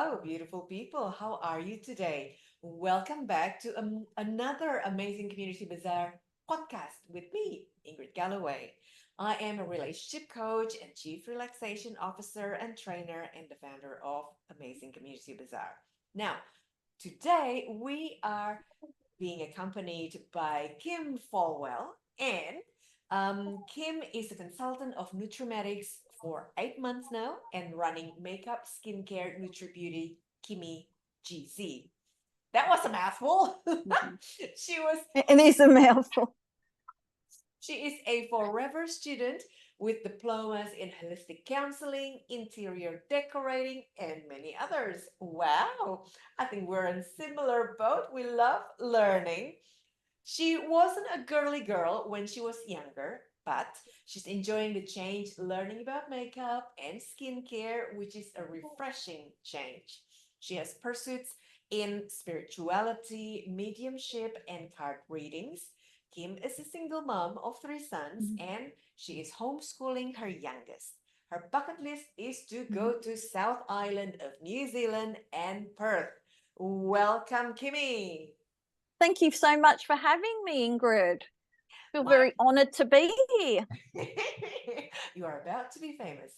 Hello, beautiful people. How are you today? Welcome back to another Amazing Community Bazaar podcast with me, Ingrid Galloway. I am a relationship coach and chief relaxation officer and trainer and the founder of Amazing Community Bazaar. Now, today we are being accompanied by Kim Folwell. And Kim is a consultant of Nutrimetics for 8 months now and running makeup, skincare, Nutri Beauty, Kimmy GZ. That was a mouthful. she was It is a mouthful. She is a forever student with diplomas in holistic counseling, interior decorating, and many others. Wow, I think we're in similar boat. We love learning. She wasn't a girly girl when she was younger, but she's enjoying the change, learning about makeup and skincare, which is a refreshing change. She has pursuits in spirituality, mediumship, and card readings. Kim is a single mom of three sons, and she is homeschooling her youngest. Her bucket list is to go to South Island of New Zealand and Perth. Welcome, Kimmy. Thank you so much for having me, Ingrid. I feel My very honoured to be here. You are about to be famous.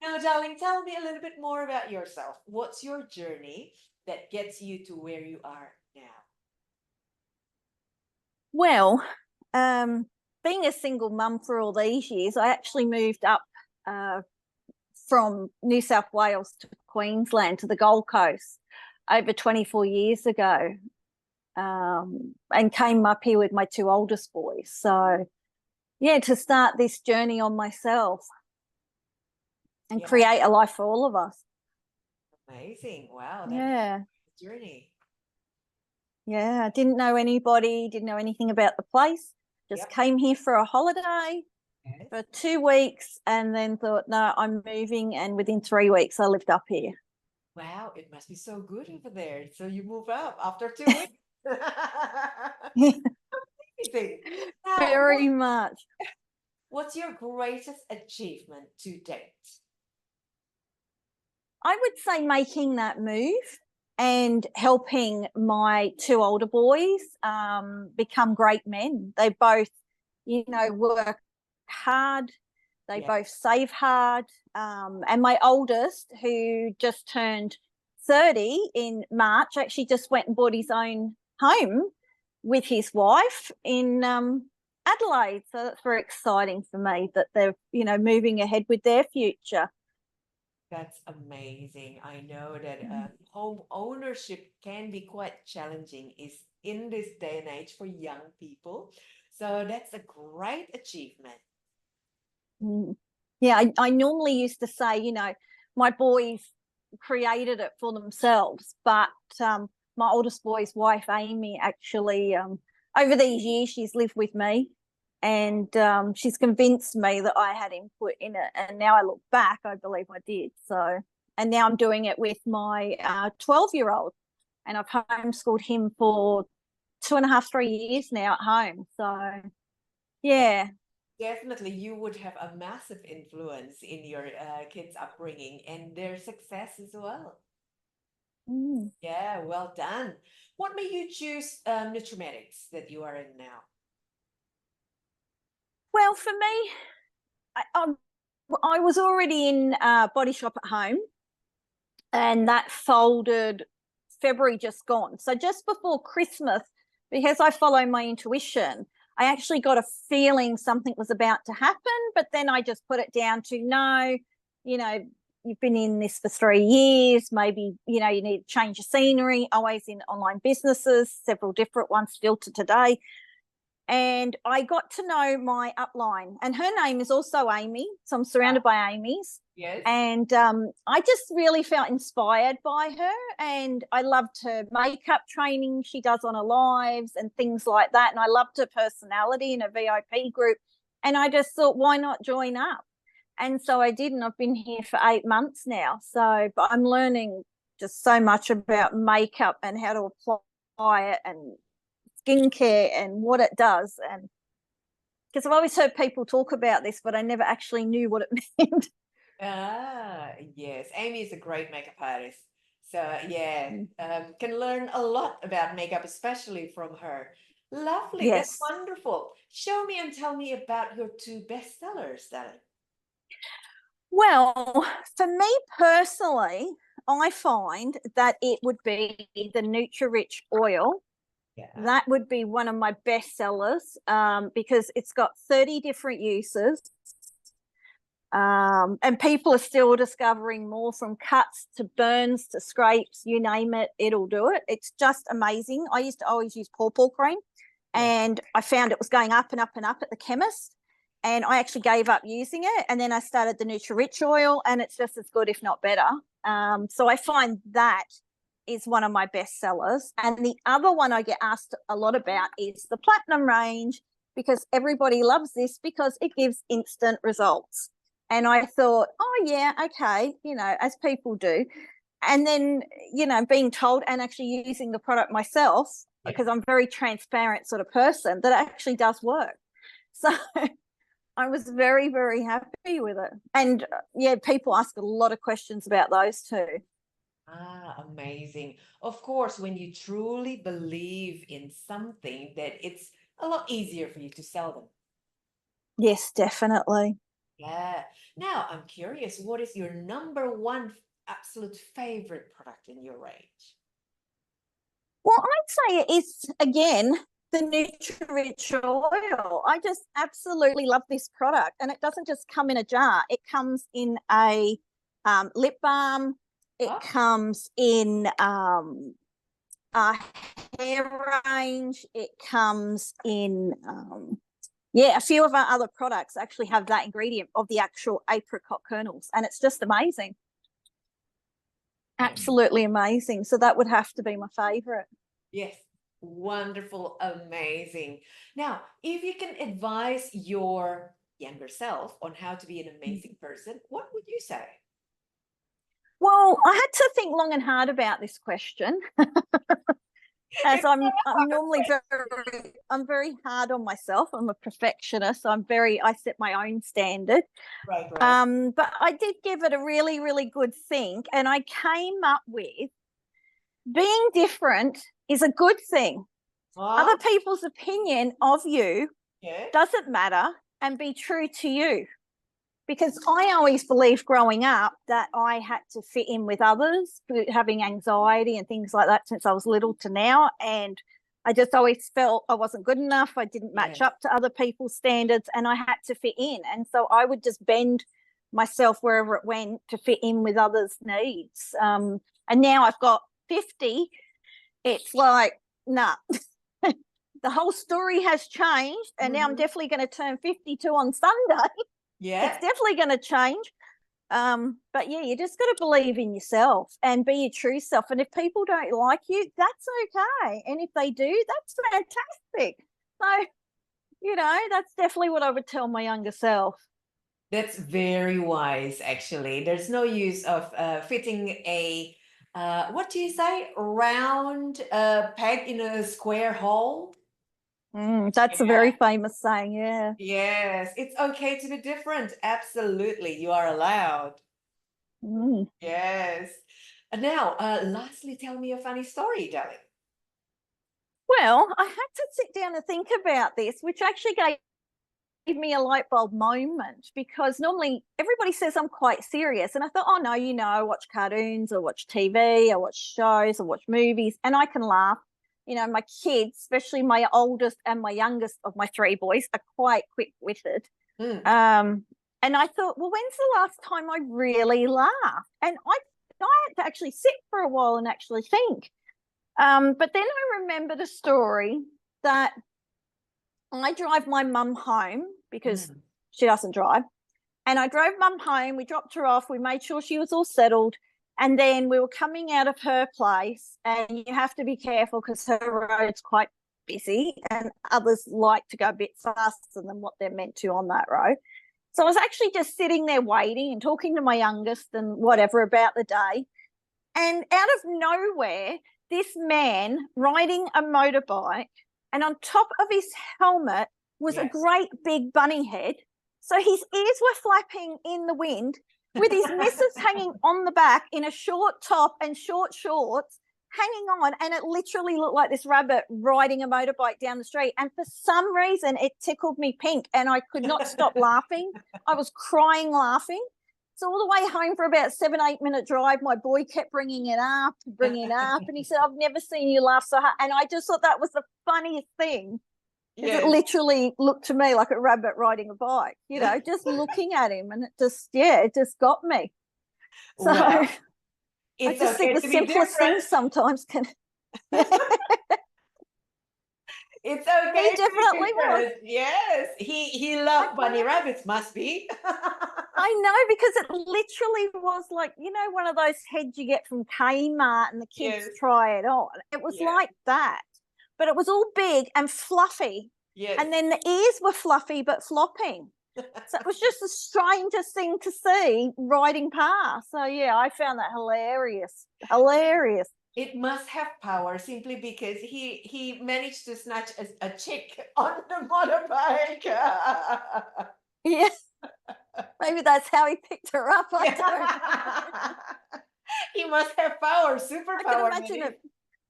Now, darling, tell me a little bit more about yourself. What's your journey that gets you to where you are now? Well, being a single mum for all these years, I actually moved up from New South Wales to Queensland to the Gold Coast over 24 years ago, and came up here with my two oldest boys. So, yeah, to start this journey on myself and create a life for all of us. Amazing. Wow. That's a journey. Yeah, I didn't know anybody, didn't know anything about the place. Just came here for a holiday for 2 weeks and then thought, no, I'm moving. And within 3 weeks, I lived up here. Wow, it must be so good over there. So you move up after 2 weeks. Amazing. Now, very much. What's your greatest achievement to date? I would say making that move and helping my two older boys become great men. They both, work hard. They both save hard. And my oldest, who just turned 30 in March, actually just went and bought his own home with his wife in Adelaide. So that's very exciting for me that they're, moving ahead with their future. That's amazing. I know that home ownership can be quite challenging is in this day and age for young people. So that's a great achievement. Yeah, I normally used to say, my boys created it for themselves, but my oldest boy's wife, Amy, actually, over these years, she's lived with me and she's convinced me that I had input in it. And now I look back, I believe I did. So, and now I'm doing it with my 12-year-old, and I've homeschooled him for 2.5, 3 years now at home. So, yeah. Definitely, you would have a massive influence in your kids' upbringing and their success as well. Yeah, well done. What made you choose Nutrimetics that you are in now? Well, for me, I was already in Body Shop at Home, and that folded February just gone. So just before Christmas, because I follow my intuition, I actually got a feeling something was about to happen, but then I just put it down to, no, you've been in this for 3 years, maybe, you need to change your scenery, always in online businesses, several different ones still to today. And I got to know my upline, and her name is also Amy. So I'm surrounded by Amy's. Yes. And I just really felt inspired by her, and I loved her makeup training she does on her lives and things like that. And I loved her personality in a VIP group. And I just thought, why not join up? And so I did, and I've been here for 8 months now. So, but I'm learning just so much about makeup and how to apply it and skincare and what it does. And because I've always heard people talk about this, but I never actually knew what it meant. Ah, yes. Amy is a great makeup artist. So yeah, Mm. can learn a lot about makeup, especially from her. Lovely. That's Yes. wonderful. Show me and tell me about your two bestsellers, darling. Well, for me personally, I find that it would be the Nutri-Rich oil. Yeah. That would be one of my best sellers because it's got 30 different uses. And people are still discovering more, from cuts to burns to scrapes, you name it, it'll do it. It's just amazing. I used to always use pawpaw cream, Yeah. and I found it was going up and up and up at the chemist. And I actually gave up using it. And then I started the Nutri-Rich oil, and it's just as good, if not better. So I find that is one of my best sellers. And the other one I get asked a lot about is the Platinum range, because everybody loves this because it gives instant results. And I thought, oh, yeah, okay, as people do. And then, being told and actually using the product myself, Yeah. because I'm a very transparent sort of person, that actually does work. So I was very, very happy with it. And yeah, people ask a lot of questions about those too. Ah, amazing. Of course, when you truly believe in something, that it's a lot easier for you to sell them. Yes, definitely. Yeah. Now, I'm curious, what is your number one absolute favorite product in your range? Well, I'd say it's, again, the Nutri-Rich oil. I just absolutely love this product. And it doesn't just come in a jar. It comes in a lip balm. It Oh, comes in a hair range. It comes in, a few of our other products actually have that ingredient of the actual apricot kernels. And it's just amazing. and Absolutely amazing. So that would have to be my favorite. yes, wonderful, amazing. Now, if you can advise your younger self on how to be an amazing person, what would you say? Well, I had to think long and hard about this question, as It's I'm normally I'm very hard on myself. I'm a perfectionist. So I set my own standard. right, right. But I did give it a really, really good think, and I came up with, being different is a good thing. Other Oh, people's opinion of you yeah. doesn't matter, and be true to you. Because I always believed growing up that I had to fit in with others, having anxiety and things like that since I was little to now. And I just always felt I wasn't good enough. I didn't match Yes. up to other people's standards, and I had to fit in. And so I would just bend myself wherever it went to fit in with others' needs. And now I've got 50. It's like, nah, the whole story has changed. And now I'm Mhm. definitely going to turn 52 on Sunday. It's Yeah. definitely going to change. But yeah, you just got to believe in yourself and be your true self. And if people don't like you, that's okay. And if they do, that's fantastic. So, that's definitely what I would tell my younger self. That's very wise, actually. There's no use of fitting a, what do you say, round peg in a square hole? That's a very Yeah. famous saying. Yeah. Yes, it's okay to be different. Absolutely, you are allowed. Mm. Yes. And now, lastly, tell me a funny story, darling. Well, I had to sit down and think about this, which actually gave me a light bulb moment, because normally everybody says I'm quite serious. And I thought, oh, no, I watch cartoons, or watch TV, I watch shows, or watch movies, and I can laugh. My kids, especially my oldest and my youngest of my three boys, are quite quick witted. Mm, Um, and I thought, well, when's the last time I really laughed? And I had to actually sit for a while and actually think. But then I remembered a story that I drive my mum home, because mm. she doesn't drive. And I drove mum home. We dropped her off. We made sure she was all settled. And then we were coming out of her place. And you have to be careful because her road's quite busy, and others like to go a bit faster than what they're meant to on that road. So I was actually just sitting there waiting and talking to my youngest and whatever about the day. And out of nowhere, this man riding a motorbike, and on top of his helmet was a Yes. great big bunny head. So his ears were flapping in the wind, with his missus hanging on the back in a short top and short shorts, hanging on, and it literally looked like this rabbit riding a motorbike down the street. And for some reason, it tickled me pink, and I could not stop laughing. I was crying laughing. So all the way home for about 7-8 minute drive, my boy kept bringing it up, and he said, "I've never seen you laugh so hard." And I just thought that was the funniest thing. Yes. It literally looked to me like a rabbit riding a bike, just looking at him, and it just got me. So well, I just think the simplest things sometimes can. It's okay. He definitely was. Yes, he loved bunny rabbits. Must be. I know, because it literally was like, one of those heads you get from Kmart and the kids try it on. It was like that, but it was all big and fluffy. Yes. And then the ears were fluffy but flopping. So it was just the strangest thing to see riding past. So yeah, I found that hilarious. Hilarious. It must have power, simply because he managed to snatch a chick on the motorbike. Yeah. Maybe that's how he picked her up. I don't know. He must have power, superpower. I can imagine it.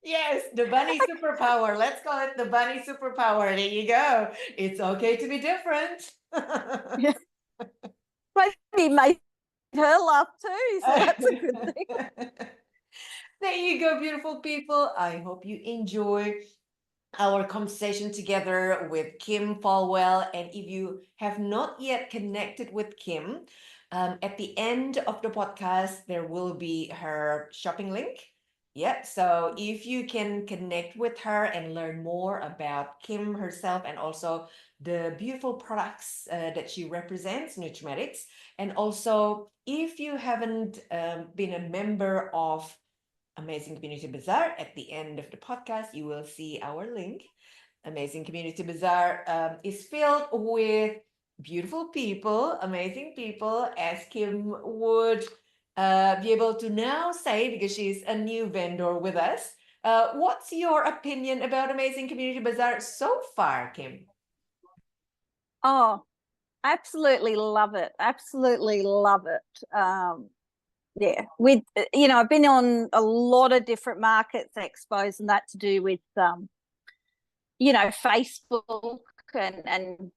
Yes, the bunny superpower. Let's call it the bunny superpower. There you go. It's okay to be different. Yeah. Maybe he made her laugh too, so that's a good thing. There you go, beautiful people. I hope you enjoy our conversation together with Kim Folwell. And if you have not yet connected with Kim, at the end of the podcast, there will be her shopping link. Yeah, so if you can connect with her and learn more about Kim herself, and also the beautiful products that she represents, Nutrimetics, and also if you haven't been a member of Amazing Community Bazaar, at the end of the podcast, you will see our link. Amazing Community Bazaar is filled with beautiful people, amazing people, as Kim would be able to now say, because she's a new vendor with us. What's your opinion about Amazing Community Bazaar so far, Kim? Oh, absolutely love it. Absolutely love it. Yeah, with I've been on a lot of different markets expos, and that to do with Facebook and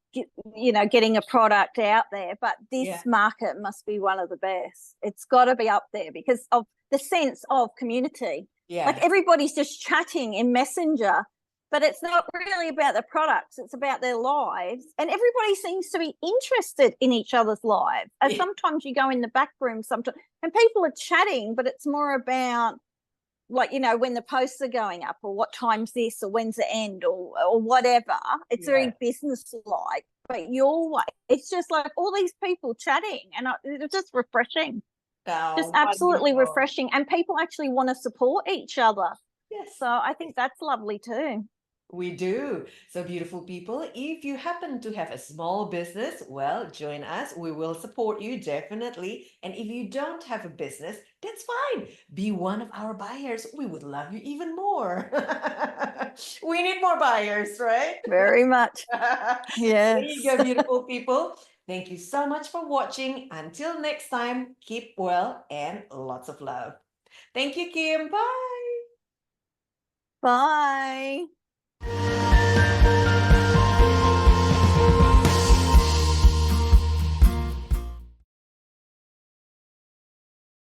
getting a product out there. But this market must be one of the best. It's got to be up there because of the sense of community. Yeah, like everybody's just chatting in Messenger, but it's not really about the products. It's about their lives, and everybody seems to be interested in each other's lives. And sometimes you go in the back room, sometimes, and people are chatting, but it's more about, like, when the posts are going up, or what time's this, or when's the end, or whatever. It's very business-like, but it's just like all these people chatting, and it's just refreshing. Just absolutely refreshing, and people actually want to support each other. Yes. So I think that's lovely too. We do. So beautiful people, if you happen to have a small business, well, join us. We will support you, definitely. And if you don't have a business, that's fine. Be one of our buyers. We would love you even more. We need more buyers, right? Very much. Yes. There you go, beautiful people. Thank you so much for watching. Until next time, keep well and lots of love. Thank you, Kim. Bye. Bye.